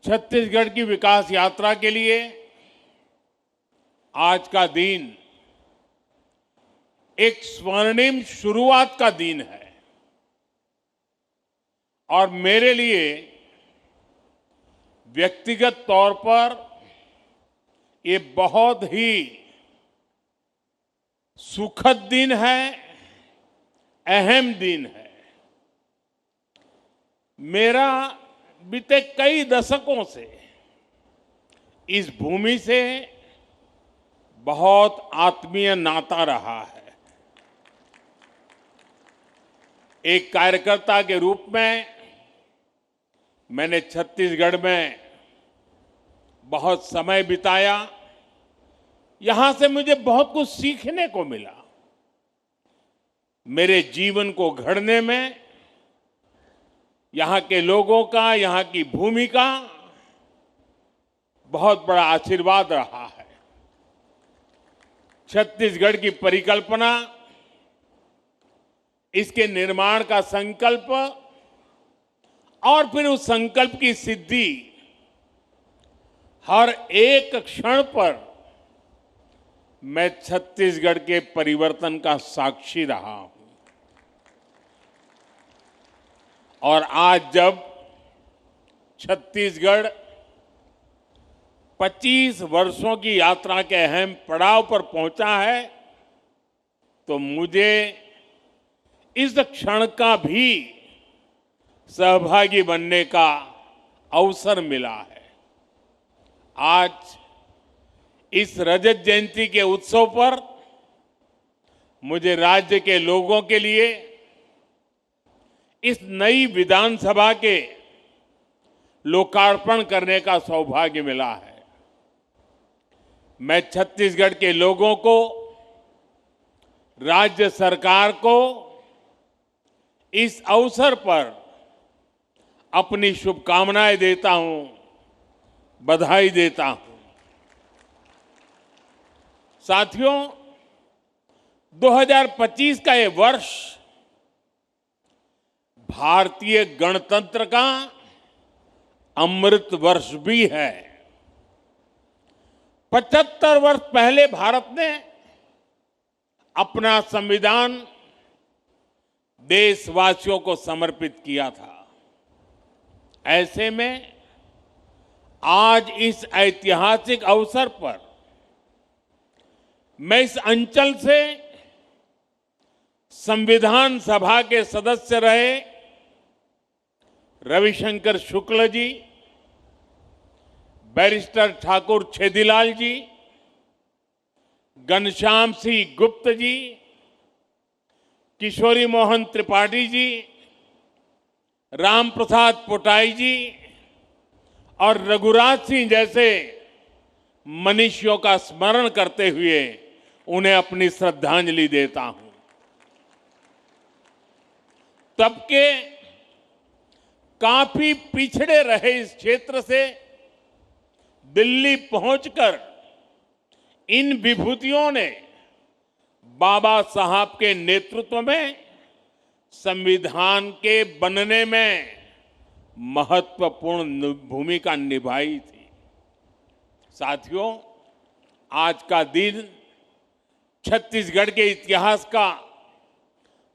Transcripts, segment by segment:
छत्तीसगढ़ की विकास यात्रा के लिए आज का दिन एक स्वर्णिम शुरुआत का दिन है और मेरे लिए व्यक्तिगत तौर पर ये बहुत ही सुखद दिन है, अहम दिन है। मेरा बीते कई दशकों से इस भूमि से बहुत आत्मीय नाता रहा है। एक कार्यकर्ता के रूप में मैंने छत्तीसगढ़ में बहुत समय बिताया। यहां से मुझे बहुत कुछ सीखने को मिला। मेरे जीवन को गढ़ने में यहां के लोगों का, यहां की भूमि का बहुत बड़ा आशीर्वाद रहा है। छत्तीसगढ़ की परिकल्पना, इसके निर्माण का संकल्प और फिर उस संकल्प की सिद्धि, हर एक क्षण पर मैं छत्तीसगढ़ के परिवर्तन का साक्षी रहा हूं। और आज जब छत्तीसगढ़ 25 वर्षों की यात्रा के अहम पड़ाव पर पहुंचा है, तो मुझे इस क्षण का भी सहभागी बनने का अवसर मिला है। आज इस रजत जयंती के उत्सव पर मुझे राज्य के लोगों के लिए इस नई विधानसभा के लोकार्पण करने का सौभाग्य मिला है। मैं छत्तीसगढ़ के लोगों को, राज्य सरकार को इस अवसर पर अपनी शुभकामनाएं देता हूं, बधाई देता हूं। साथियों, 2025 का ये वर्ष भारतीय गणतंत्र का अमृत वर्ष भी है। 75 वर्ष पहले भारत ने अपना संविधान देशवासियों को समर्पित किया था। ऐसे में आज इस ऐतिहासिक अवसर पर मैं इस अंचल से संविधान सभा के सदस्य रहे रविशंकर शुक्ल जी, बैरिस्टर ठाकुर छेदीलाल जी, घनश्याम सिंह गुप्त जी, किशोरी मोहन त्रिपाठी जी, राम प्रसाद पोटाई जी और रघुराज सिंह जैसे मनीषियों का स्मरण करते हुए उन्हें अपनी श्रद्धांजलि देता हूं। तब के काफी पिछड़े रहे इस क्षेत्र से दिल्ली पहुंचकर इन विभूतियों ने बाबा साहब के नेतृत्व में संविधान के बनने में महत्वपूर्ण भूमिका निभाई थी। साथियों, आज का दिन छत्तीसगढ़ के इतिहास का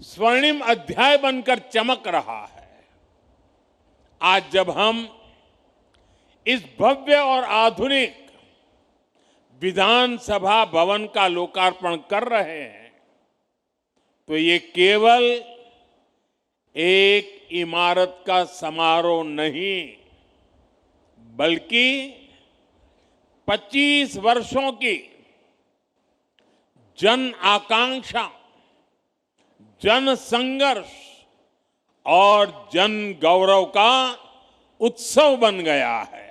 स्वर्णिम अध्याय बनकर चमक रहा है। आज जब हम इस भव्य और आधुनिक विधानसभा भवन का लोकार्पण कर रहे हैं, तो ये केवल एक इमारत का समारोह नहीं, बल्कि 25 वर्षों की जन आकांक्षा, जन संघर्ष और जन गौरव का उत्सव बन गया है।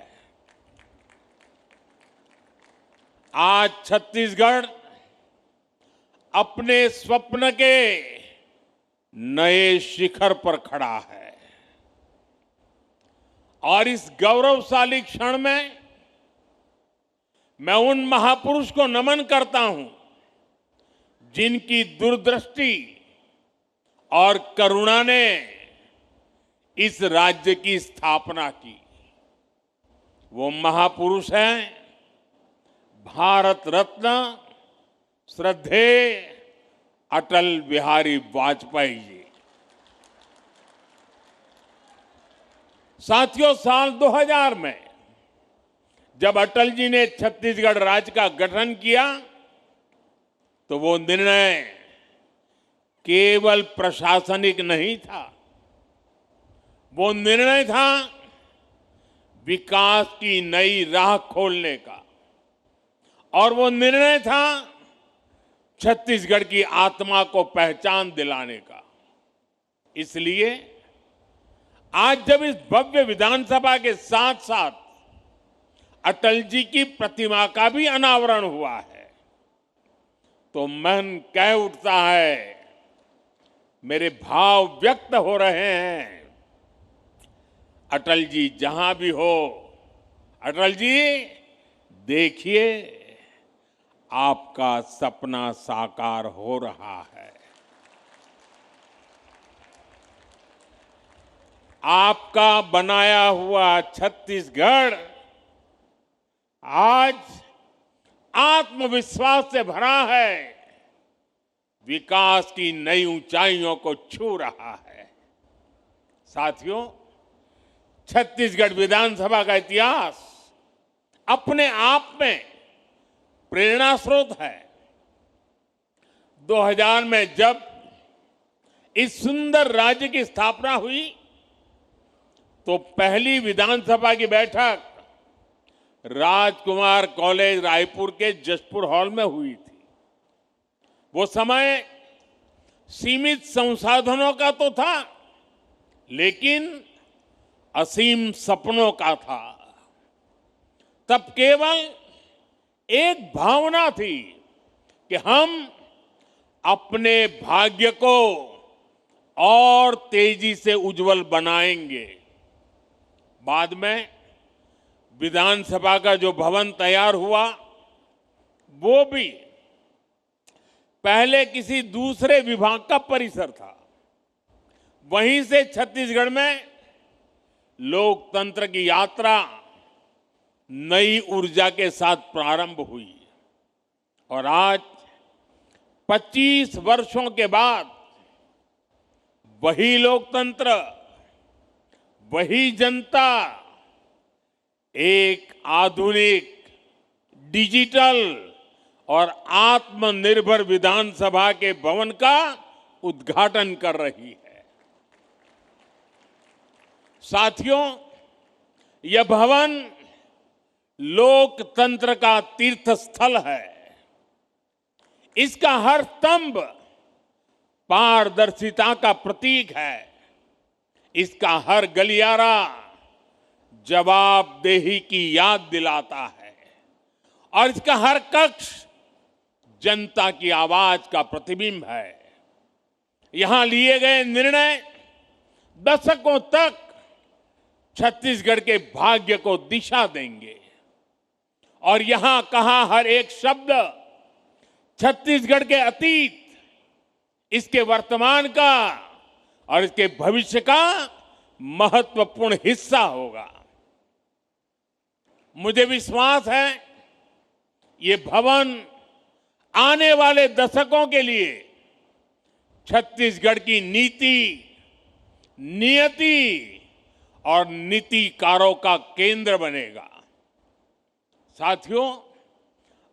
आज छत्तीसगढ़ अपने स्वप्न के नए शिखर पर खड़ा है और इस गौरवशाली क्षण में मैं उन महापुरुष को नमन करता हूं जिनकी दूरदृष्टि और करुणा ने इस राज्य की स्थापना की। वो महापुरुष हैं भारत रत्न श्रद्धेय अटल बिहारी वाजपेयी जी। साथियों, साल 2000 में जब अटल जी ने छत्तीसगढ़ राज्य का गठन किया तो वो निर्णय केवल प्रशासनिक नहीं था, वो निर्णय था विकास की नई राह खोलने का, और वो निर्णय था छत्तीसगढ़ की आत्मा को पहचान दिलाने का। इसलिए आज जब इस भव्य विधानसभा के साथ साथ अटल जी की प्रतिमा का भी अनावरण हुआ है तो मन कह उठता है, मेरे भाव व्यक्त हो रहे हैं। अटल जी जहां भी हो, अटल जी देखिए आपका सपना साकार हो रहा है। आपका बनाया हुआ छत्तीसगढ़ आज आत्मविश्वास से भरा है, विकास की नई ऊंचाइयों को छू रहा है। साथियों, छत्तीसगढ़ विधानसभा का इतिहास अपने आप में प्रेरणा स्रोत है। 2000 में जब इस सुंदर राज्य की स्थापना हुई तो पहली विधानसभा की बैठक राजकुमार कॉलेज रायपुर के जसपुर हॉल में हुई थी। वो समय सीमित संसाधनों का तो था, लेकिन असीम सपनों का था। तब केवल एक भावना थी कि हम अपने भाग्य को और तेजी से उज्जवल बनाएंगे। बाद में विधानसभा का जो भवन तैयार हुआ वो भी पहले किसी दूसरे विभाग का परिसर था। वहीं से छत्तीसगढ़ में लोकतंत्र की यात्रा नई ऊर्जा के साथ प्रारंभ हुई और आज 25 वर्षों के बाद वही लोकतंत्र, वही जनता एक आधुनिक, डिजिटल और आत्मनिर्भर विधानसभा के भवन का उद्घाटन कर रही है। साथियों, यह भवन लोकतंत्र का तीर्थ स्थल है। इसका हर स्तंभ पारदर्शिता का प्रतीक है। इसका हर गलियारा जवाबदेही की याद दिलाता है और इसका हर कक्ष जनता की आवाज का प्रतिबिंब है। यहां लिए गए निर्णय दशकों तक छत्तीसगढ़ के भाग्य को दिशा देंगे और यहां कहा हर एक शब्द छत्तीसगढ़ के अतीत, इसके वर्तमान का और इसके भविष्य का महत्वपूर्ण हिस्सा होगा। मुझे विश्वास है ये भवन आने वाले दशकों के लिए छत्तीसगढ़ की नीति, नियति और नीतिकारों का केंद्र बनेगा। साथियों,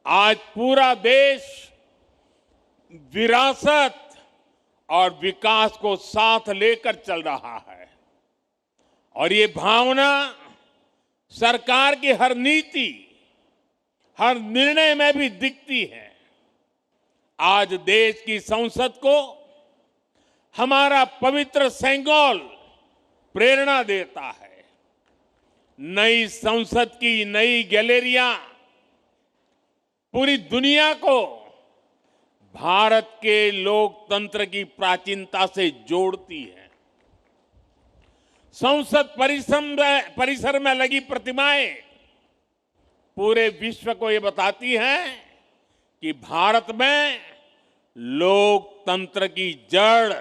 आज पूरा देश विरासत और विकास को साथ लेकर चल रहा है और ये भावना सरकार की हर नीति, हर निर्णय में भी दिखती है। आज देश की संसद को हमारा पवित्र सेंगोल प्रेरणा देता है। नई संसद की नई गैलरियां पूरी दुनिया को भारत के लोकतंत्र की प्राचीनता से जोड़ती है। संसद परिसर में लगी प्रतिमाएं पूरे विश्व को ये बताती हैं कि भारत में लोकतंत्र की जड़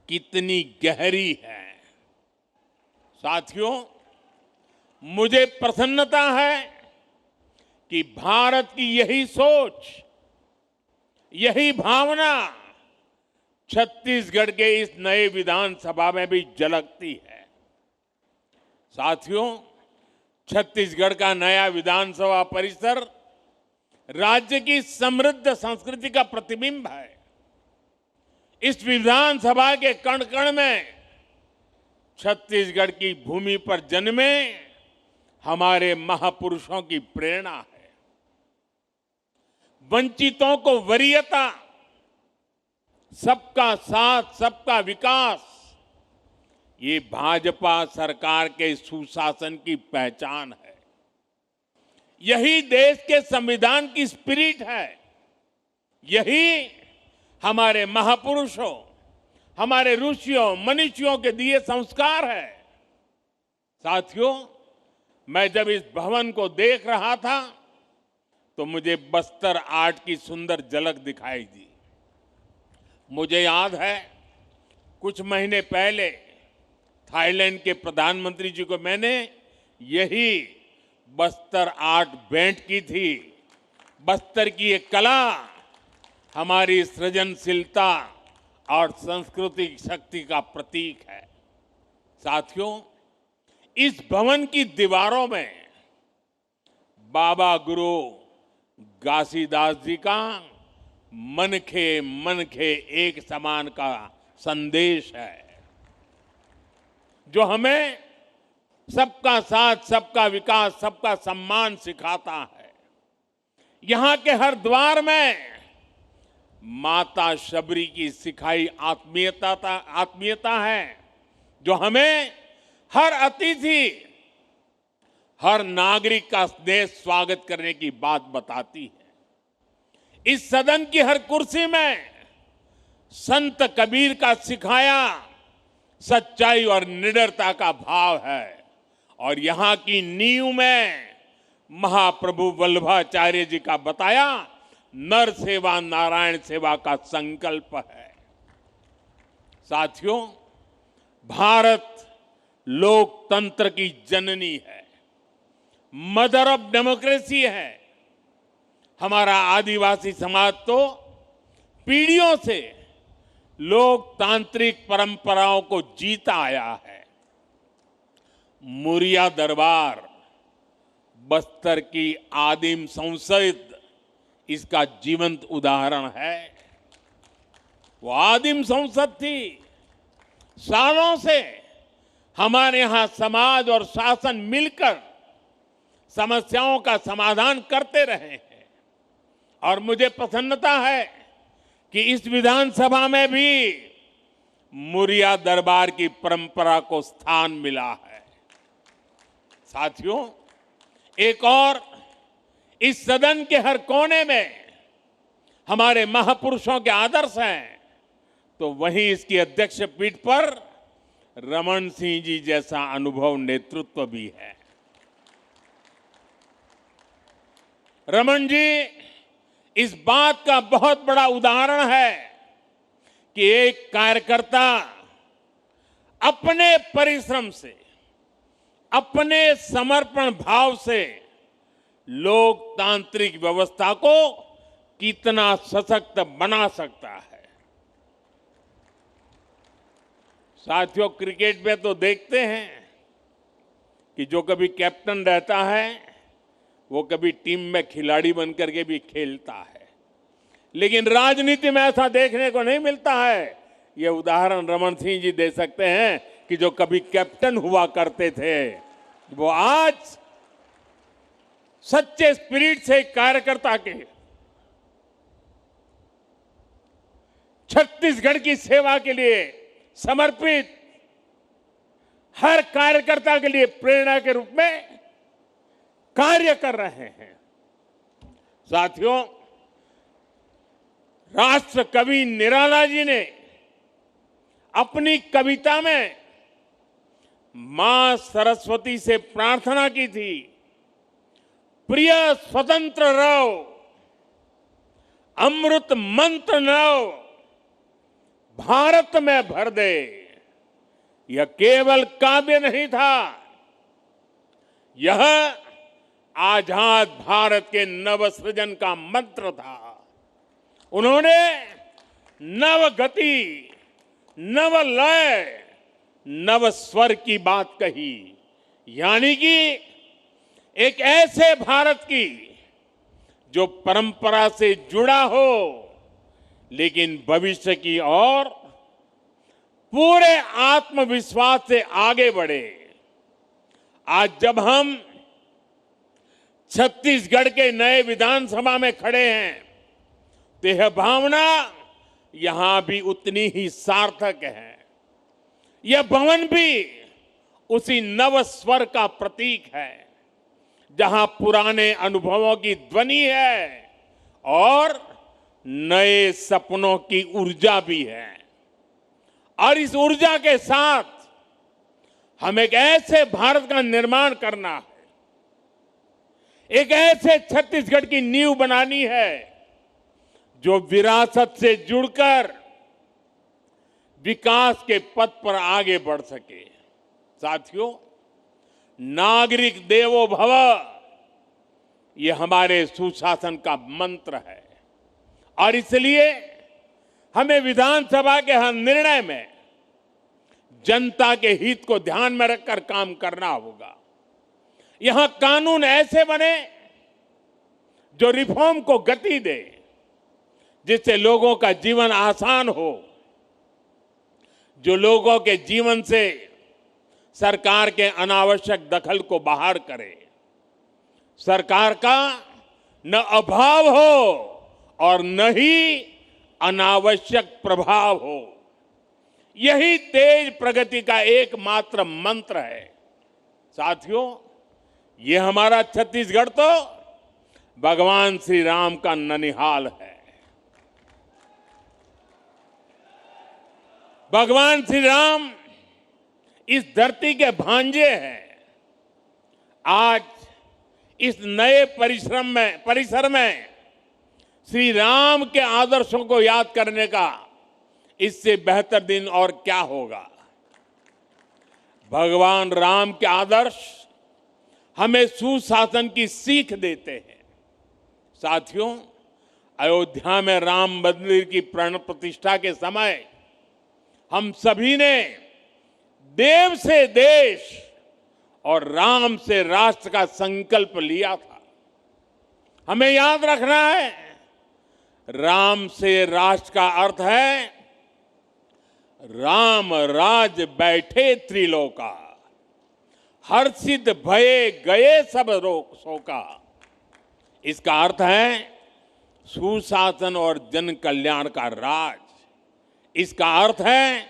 कितनी गहरी है। साथियों, मुझे प्रसन्नता है कि भारत की यही सोच, यही भावना छत्तीसगढ़ के इस नए विधानसभा में भी झलकती है। साथियों, छत्तीसगढ़ का नया विधानसभा परिसर राज्य की समृद्ध संस्कृति का प्रतिबिंब है। इस विधानसभा के कण कण में छत्तीसगढ़ की भूमि पर जन्मे हमारे महापुरुषों की प्रेरणा है। वंचितों को वरीयता, सबका साथ, सबका विकास, ये भाजपा सरकार के सुशासन की पहचान है। यही देश के संविधान की स्पिरिट है। यही हमारे महापुरुषों, हमारे ऋषियों, मनीषियों के दिए संस्कार है। साथियों, मैं जब इस भवन को देख रहा था तो मुझे बस्तर आर्ट की सुंदर झलक दिखाई दी। मुझे याद है, कुछ महीने पहले थाईलैंड के प्रधानमंत्री जी को मैंने यही बस्तर आर्ट भेंट की थी। बस्तर की ये कला हमारी सृजनशीलता और सांस्कृतिक शक्ति का प्रतीक है। साथियों, इस भवन की दीवारों में बाबा गुरु घासीदास जी का मन खे एक समान का संदेश है, जो हमें सबका साथ, सबका विकास, सबका सम्मान सिखाता है। यहां के हर द्वार में माता शबरी की सिखाई आत्मीयता है, जो हमें हर अतिथि, हर नागरिक का स्नेह स्वागत करने की बात बताती है। इस सदन की हर कुर्सी में संत कबीर का सिखाया सच्चाई और निडरता का भाव है, और यहां की नींव में महाप्रभु वल्लभाचार्य जी का बताया नर सेवा नारायण सेवा का संकल्प है। साथियों, भारत लोकतंत्र की जननी है, मदर ऑफ डेमोक्रेसी है। हमारा आदिवासी समाज तो पीढ़ियों से लोकतांत्रिक परंपराओं को जीता आया है। मुरिया दरबार, बस्तर की आदिम संसद, इसका जीवंत उदाहरण है। वो आदिम संसद थी। सालों से हमारे यहां समाज और शासन मिलकर समस्याओं का समाधान करते रहे हैं, और मुझे प्रसन्नता है कि इस विधानसभा में भी मुरिया दरबार की परंपरा को स्थान मिला है। साथियों, एक और, इस सदन के हर कोने में हमारे महापुरुषों के आदर्श हैं, तो वहीं इसकी अध्यक्ष पीठ पर रमन सिंह जी जैसा अनुभव नेतृत्व भी है। रमन जी इस बात का बहुत बड़ा उदाहरण है कि एक कार्यकर्ता अपने परिश्रम से, अपने समर्पण भाव से लोकतांत्रिक व्यवस्था को कितना सशक्त बना सकता है। साथियों, क्रिकेट में तो देखते हैं कि जो कभी कैप्टन रहता है वो कभी टीम में खिलाड़ी बनकर के भी खेलता है, लेकिन राजनीति में ऐसा देखने को नहीं मिलता है। ये उदाहरण रमन सिंह जी दे सकते हैं कि जो कभी कैप्टन हुआ करते थे, वो आज सच्चे स्पिरिट से कार्यकर्ता के छत्तीसगढ़ की सेवा के लिए समर्पित, हर कार्यकर्ता के लिए प्रेरणा के रूप में कार्य कर रहे हैं। साथियों, राष्ट्र कवि निराला जी ने अपनी कविता में मां सरस्वती से प्रार्थना की थी, प्रिय स्वतंत्र रहो, अमृत मंत्र नव भारत में भर दे। यह केवल काव्य नहीं था, यह आजाद भारत के नवसृजन का मंत्र था। उन्होंने नव गति, नव लय, नव स्वर की बात कही, यानी कि एक ऐसे भारत की जो परंपरा से जुड़ा हो लेकिन भविष्य की ओर पूरे आत्मविश्वास से आगे बढ़े। आज जब हम छत्तीसगढ़ के नए विधानसभा में खड़े हैं तो यह भावना यहां भी उतनी ही सार्थक है। यह भवन भी उसी नव स्वर का प्रतीक है जहां पुराने अनुभवों की ध्वनि है और नए सपनों की ऊर्जा भी है। और इस ऊर्जा के साथ हम एक ऐसे भारत का निर्माण करना है, एक ऐसे छत्तीसगढ़ की नींव बनानी है जो विरासत से जुड़कर विकास के पथ पर आगे बढ़ सके। साथियों, नागरिक देवो भव ये हमारे सुशासन का मंत्र है और इसलिए हमें विधानसभा के हर निर्णय में जनता के हित को ध्यान में रखकर काम करना होगा। यहां कानून ऐसे बने जो रिफॉर्म को गति दे, जिससे लोगों का जीवन आसान हो, जो लोगों के जीवन से सरकार के अनावश्यक दखल को बाहर करे, सरकार का न अभाव हो और न ही अनावश्यक प्रभाव हो। यही तेज प्रगति का एकमात्र मंत्र है। साथियों, ये हमारा छत्तीसगढ़ तो भगवान श्री राम का ननिहाल है। भगवान श्री राम इस धरती के भांजे हैं। आज इस नए परिसर में श्री राम के आदर्शों को याद करने का इससे बेहतर दिन और क्या होगा। भगवान राम के आदर्श हमें सुशासन की सीख देते हैं। साथियों, अयोध्या में राम मंदिर की प्राण प्रतिष्ठा के समय हम सभी ने देव से देश और राम से राष्ट्र का संकल्प लिया था। हमें याद रखना है, राम से राष्ट्र का अर्थ है राम राज बैठे त्रिलोका, हर्षित भये गए सब शोका। इसका अर्थ है सुशासन और जन कल्याण का राज। इसका अर्थ है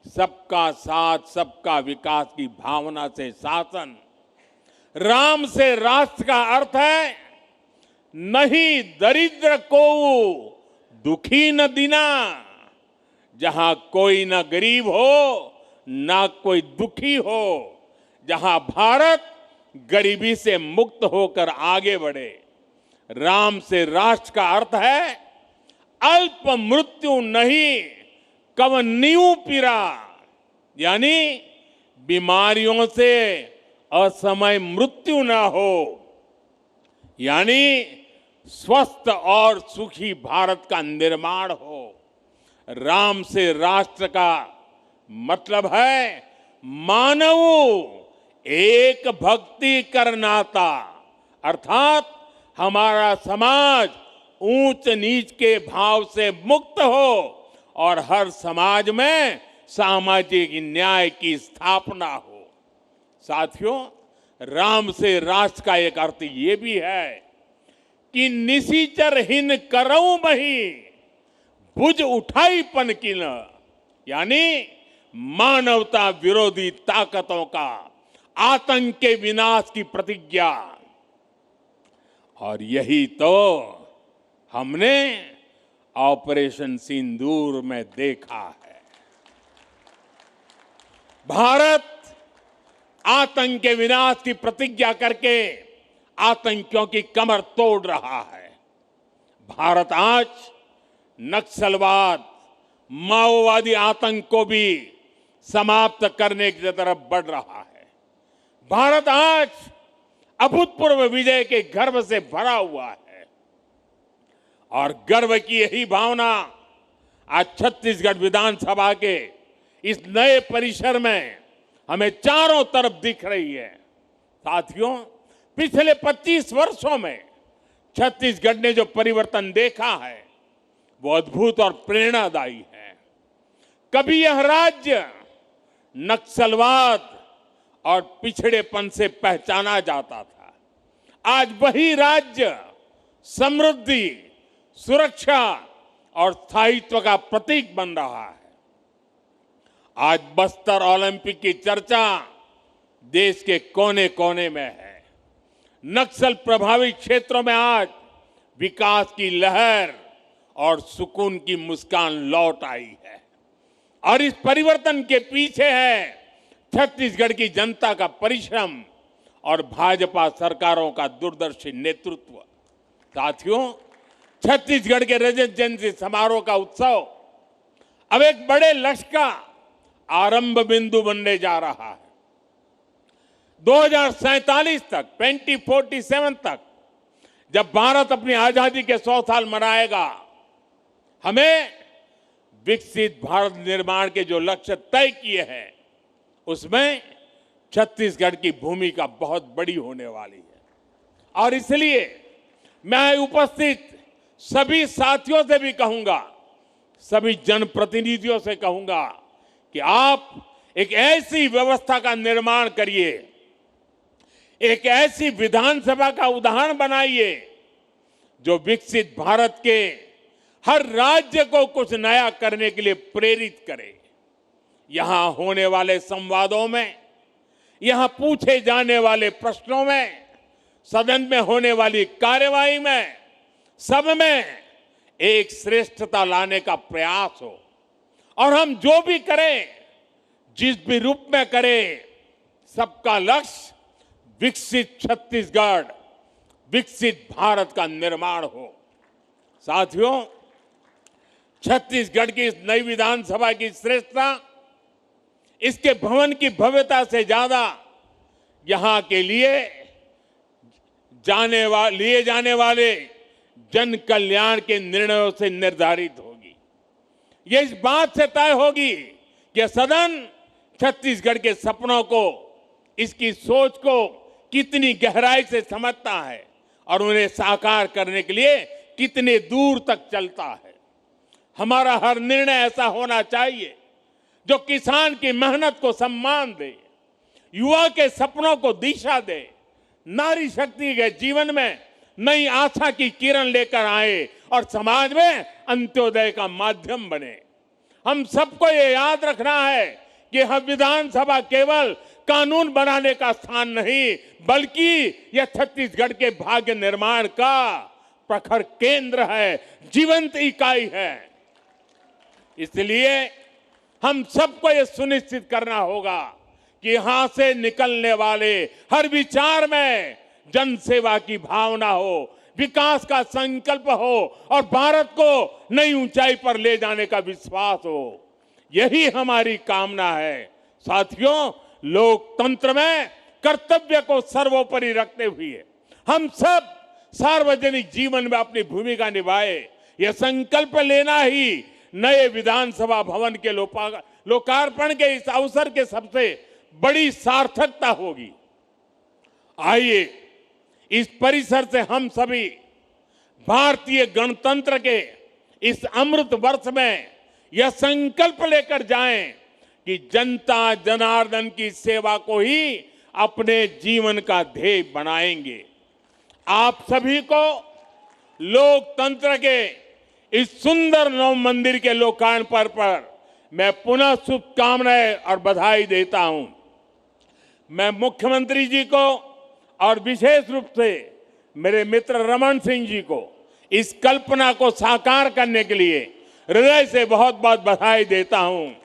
सबका साथ, सबका विकास की भावना से शासन। राम से राष्ट्र का अर्थ है नहीं दरिद्र को दुखी न दीना, जहां कोई न गरीब हो ना कोई दुखी हो, जहां भारत गरीबी से मुक्त होकर आगे बढ़े। राम से राष्ट्र का अर्थ है अल्प मृत्यु नहीं कवनियु पीरा, यानी बीमारियों से असमय मृत्यु ना हो, यानी स्वस्थ और सुखी भारत का निर्माण हो। राम से राष्ट्र का मतलब है मानव एक भक्ति करनाता, अर्थात हमारा समाज ऊंच नीच के भाव से मुक्त हो और हर समाज में सामाजिक न्याय की स्थापना हो। साथियों, राम से राष्ट्र का एक अर्थ ये भी है कि निशिचरहीन करऊं बही भुज उठाई पनकिन, यानी मानवता विरोधी ताकतों का आतंक के विनाश की प्रतिज्ञा। और यही तो हमने ऑपरेशन सिंदूर में देखा है। भारत आतंक के विनाश की प्रतिज्ञा करके आतंकियों की कमर तोड़ रहा है। भारत आज नक्सलवाद, माओवादी आतंक को भी समाप्त करने की तरफ बढ़ रहा है। भारत आज अभूतपूर्व विजय के गर्व से भरा हुआ है। और गर्व की यही भावना आज छत्तीसगढ़ विधानसभा के इस नए परिसर में हमें चारों तरफ दिख रही है। साथियों, पिछले 25 वर्षों में छत्तीसगढ़ ने जो परिवर्तन देखा है वो अद्भुत और प्रेरणादायी है। कभी यह राज्य नक्सलवाद और पिछड़ेपन से पहचाना जाता था, आज वही राज्य समृद्धि, सुरक्षा और स्थायित्व का प्रतीक बन रहा है। आज बस्तर ओलंपिक की चर्चा देश के कोने कोने में है। नक्सल प्रभावित क्षेत्रों में आज विकास की लहर और सुकून की मुस्कान लौट आई है। और इस परिवर्तन के पीछे है छत्तीसगढ़ की जनता का परिश्रम और भाजपा सरकारों का दूरदर्शी नेतृत्व। साथियों, छत्तीसगढ़ के रजत जयंती समारोह का उत्सव अब एक बड़े लक्ष्य का आरंभ बिंदु बनने जा रहा है। 2047 तक, 2047 तक, जब भारत अपनी आजादी के 100 साल मनाएगा, हमें विकसित भारत निर्माण के जो लक्ष्य तय किए हैं उसमें छत्तीसगढ़ की भूमिका बहुत बड़ी होने वाली है। और इसलिए मैं उपस्थित सभी साथियों से भी कहूंगा, सभी जनप्रतिनिधियों से कहूंगा कि आप एक ऐसी व्यवस्था का निर्माण करिए, एक ऐसी विधानसभा का उदाहरण बनाइए जो विकसित भारत के हर राज्य को कुछ नया करने के लिए प्रेरित करे। यहां होने वाले संवादों में, यहां पूछे जाने वाले प्रश्नों में, सदन में होने वाली कार्यवाही में, सब में एक श्रेष्ठता लाने का प्रयास हो। और हम जो भी करें, जिस भी रूप में करें, सबका लक्ष्य विकसित छत्तीसगढ़, विकसित भारत का निर्माण हो। साथियों, छत्तीसगढ़ की इस नई विधानसभा की श्रेष्ठता इसके भवन की भव्यता से ज्यादा यहां के लिए जाने वाले जन कल्याण के निर्णयों से निर्धारित होगी। ये इस बात से तय होगी कि सदन छत्तीसगढ़ के सपनों को, इसकी सोच को कितनी गहराई से समझता है और उन्हें साकार करने के लिए कितने दूर तक चलता है। हमारा हर निर्णय ऐसा होना चाहिए जो किसान की मेहनत को सम्मान दे, युवा के सपनों को दिशा दे, नारी शक्ति के जीवन में नई आशा की किरण लेकर आए और समाज में अंत्योदय का माध्यम बने। हम सबको ये याद रखना है कि यह विधानसभा केवल कानून बनाने का स्थान नहीं, बल्कि यह छत्तीसगढ़ के भाग्य निर्माण का प्रखर केंद्र है, जीवंत इकाई है। इसलिए हम सबको यह सुनिश्चित करना होगा कि यहां से निकलने वाले हर विचार में जन सेवा की भावना हो, विकास का संकल्प हो और भारत को नई ऊंचाई पर ले जाने का विश्वास हो। यही हमारी कामना है। साथियों, लोकतंत्र में कर्तव्य को सर्वोपरि रखते हुए हम सब सार्वजनिक जीवन में अपनी भूमिका निभाए, यह संकल्प लेना ही नए विधानसभा भवन के लोकार्पण के इस अवसर के सबसे बड़ी सार्थकता होगी। आइए, इस परिसर से हम सभी भारतीय गणतंत्र के इस अमृत वर्ष में यह संकल्प लेकर जाएं कि जनता जनार्दन की सेवा को ही अपने जीवन का ध्येय बनाएंगे। आप सभी को लोकतंत्र के इस सुंदर नव मंदिर के लोकार्पण पर मैं पुनः शुभकामनाएं और बधाई देता हूं। मैं मुख्यमंत्री जी को और विशेष रूप से मेरे मित्र रमन सिंह जी को इस कल्पना को साकार करने के लिए हृदय से बहुत बहुत बधाई देता हूं।